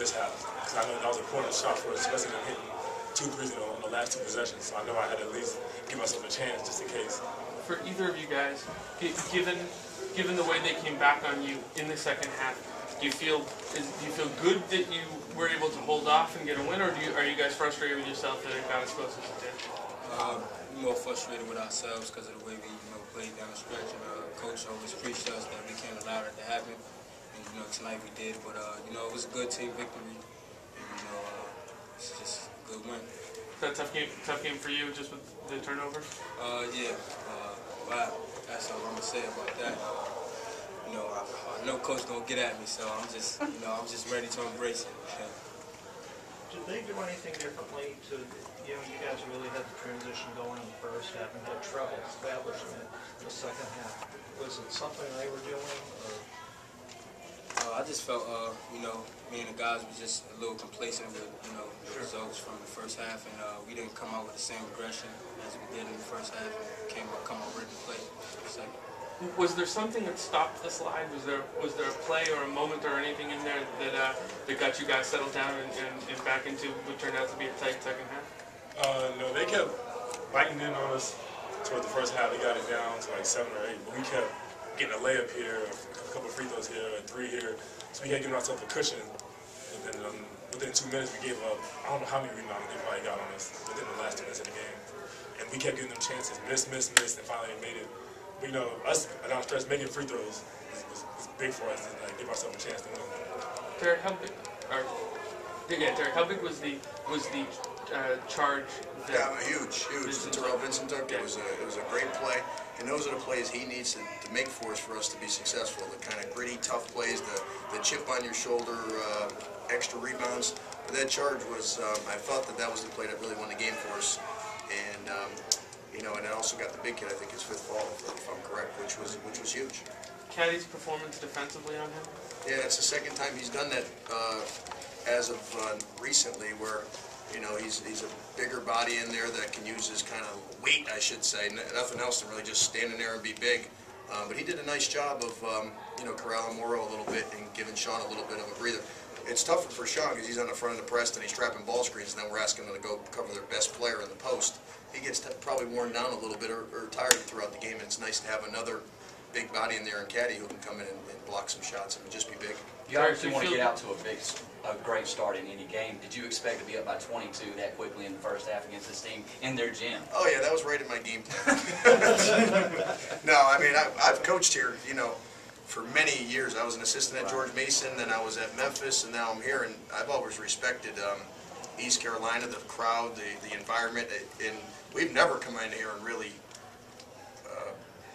this half. Because I know that was an important shot for us, especially them hitting 2 threes on the last 2 possessions. So I know I had to at least give myself a chance just in case. For either of you guys, given the way they came back on you in the second half, do you feel good that you were able to hold off and get a win, or are you guys frustrated with yourself that it got as close as it did? We're more frustrated with ourselves because of the way we played down the stretch, and coach always preached us that we can't allow that to happen. And tonight we did, but it was a good team victory, and it's just a good win. Is that a tough game for you, just with the turnovers? Yeah. Wow. That's all I'm gonna say about that. I know coach gonna get at me, so I'm just ready to embrace it. Did they do anything differently to, you guys really had the transition going in the first half and had trouble establishing it in the second half. Was it something they were doing, or? I just felt, me and the guys were just a little complacent with, the results from the first half, and we didn't come out with the same aggression as we did in the first half, and come out ready to play the second. Was there something that stopped the slide? Was there a play or a moment or anything in there that got you guys settled down and back into what turned out to be a tight second half? No, they kept biting in on us toward the first half. They got it down to like 7 or 8, but we kept getting a layup here, a couple of free throws here, a 3 here. So we kept giving ourselves a cushion. And then within 2 minutes, we gave up, I don't know how many rebounds they probably got on us within the last 2 minutes of the game. And we kept giving them chances, miss, and finally they made it. But us down the stretch making free throws was big for us to give ourselves a chance to win. Derek, how big? Derek, how big was the charge? Yeah, huge. The Terrell Vincent took. It was a great play, and those are the plays he needs to make for us to be successful. The kind of gritty, tough plays, the chip on your shoulder, extra rebounds. But that charge was, I thought that was the play that really won the game for us, and and it also got the big kid. I think his 5th fall, if I'm correct, which was huge. Caddy's performance defensively on him? Yeah, it's the second time he's done that as of recently, where he's a bigger body in there that can use his kind of weight, I should say, nothing else than really just standing there and be big. But he did a nice job of corralling Morrow a little bit and giving Sean a little bit of a breather. It's tougher for Sean because he's on the front of the press and he's trapping ball screens, and then we're asking him to go cover their best player in the post. He gets probably worn down a little bit or tired throughout the game, and it's nice to have another big body in there and Caddy who can come in and block some shots and just be big. You obviously want to get out to a great start in any game. Did you expect to be up by 22 that quickly in the first half against this team in their gym? Oh yeah, that was right in my game plan. No, I mean I've coached here, for many years. I was an assistant at George Mason, then I was at Memphis, and now I'm here, and I've always respected East Carolina, the crowd, the environment, and we've never come in here and really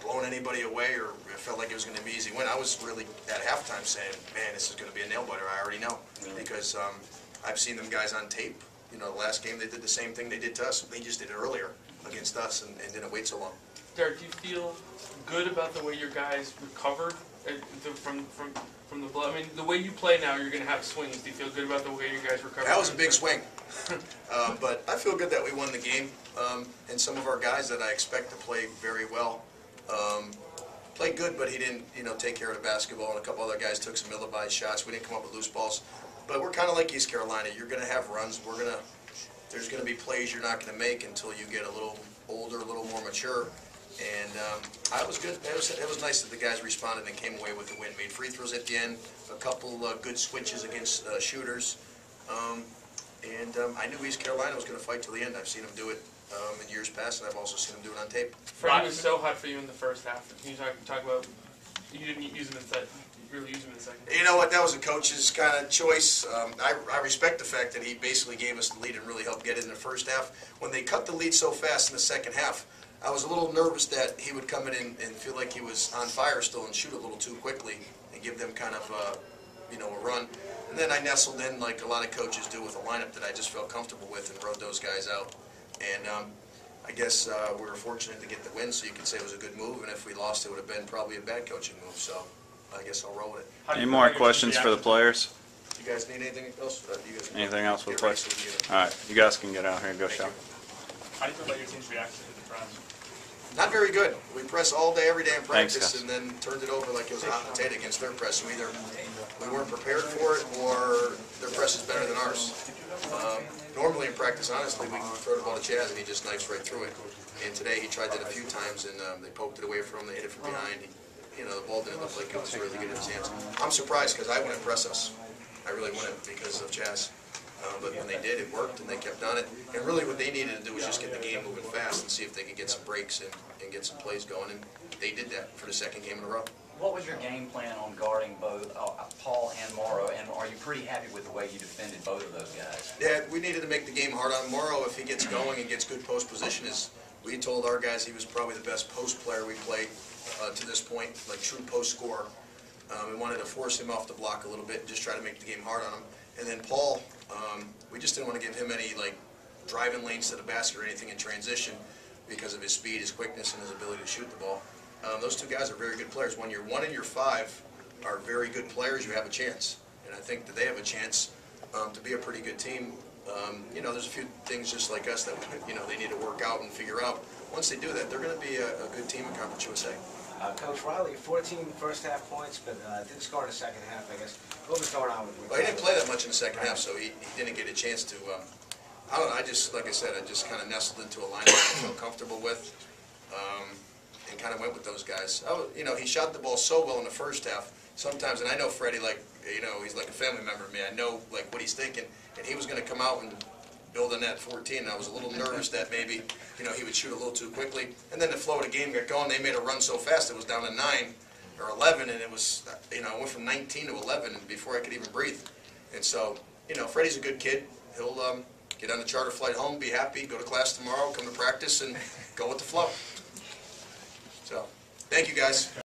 blown anybody away or felt like it was going to be easy win. I was really at halftime saying, man, this is going to be a nail biter. I already know, because I've seen them guys on tape. The last game they did the same thing they did to us. They just did it earlier against us and didn't wait so long. Derek, do you feel good about the way your guys recovered from the blow? I mean, the way you play now, you're going to have swings. Do you feel good about the way you guys recovered? That was a big swing. But I feel good that we won the game. And some of our guys that I expect to play very well played good, but he didn't, take care of the basketball. And a couple other guys took some ill-advised shots. We didn't come up with loose balls. But we're kind of like East Carolina. You're going to have runs. There's going to be plays you're not going to make until you get a little older, a little more mature. And I was good. It was nice that the guys responded and came away with the win. Made free throws at the end, a couple good switches against shooters. I knew East Carolina was going to fight till the end. I've seen them do it in years past, and I've also seen them do it on tape. Freddie was so hot for you in the first half. Can you talk about you didn't use him in second? You really used him in second. You know what? That was a coach's kind of choice. I respect the fact that he basically gave us the lead and really helped get it in the first half. When they cut the lead so fast in the second half, I was a little nervous that he would come in and feel like he was on fire still and shoot a little too quickly and give them kind of a run. And then I nestled in like a lot of coaches do with a lineup that I just felt comfortable with and rode those guys out. And I guess we were fortunate to get the win, so you could say it was a good move. And if we lost, it would have been probably a bad coaching move. So I guess I'll roll with it. Any more questions for the players? You guys need anything else? Anything else for the players? All right, you guys can get out here and go shop. How do you feel about your team's reaction to the crowd? Not very good. We press all day, every day in Thanks, practice, guys. and then turned it over like it was a hot potato against their press. So either we weren't prepared for it, or their press is better than ours. Normally in practice, honestly, we throw the ball to Chaz and he just knifes right through it. And today he tried that a few times, and they poked it away from him. They hit it from behind. The ball didn't look like it was really good in his hands. I'm surprised because I wouldn't press us. I really wouldn't because of Chaz. But when they did, it worked, and they kept on it. And really what they needed to do was just get the game moving fast and see if they could get some breaks and get some plays going. And they did that for the second game in a row. What was your game plan on guarding both Paul and Morrow, and are you pretty happy with the way you defended both of those guys? Yeah, we needed to make the game hard on Morrow. If he gets going and gets good post position, we told our guys he was probably the best post player we played to this point, like true post scorer. We wanted to force him off the block a little bit and just try to make the game hard on him. And then Paul, we just didn't want to give him any driving lanes to the basket or anything in transition because of his speed, his quickness, and his ability to shoot the ball. Those two guys are very good players. When your 1 and your 5 are very good players, you have a chance. And I think that they have a chance to be a pretty good team. There's a few things just like us that they need to work out and figure out. Once they do that, they're going to be a good team in Conference USA. Coach Riley, 14 first half points, but didn't score in the second half, I guess. What was going on with Well, he didn't play that much in the second half, so he didn't get a chance to. I don't know. Like I said, I just kind of nestled into a lineup I felt comfortable with, and kind of went with those guys. He shot the ball so well in the first half. Sometimes, and I know Freddie, he's like a family member of me. I know what he's thinking, and he was going to come out and build on that 14. And I was a little nervous that maybe he would shoot a little too quickly. And then the flow of the game got going. They made a run so fast it was down to 9 or 11, and it was it went from 19 to 11 before I could even breathe. And so Freddie's a good kid. He'll get on the charter flight home, be happy, go to class tomorrow, come to practice, and go with the flow. So thank you guys.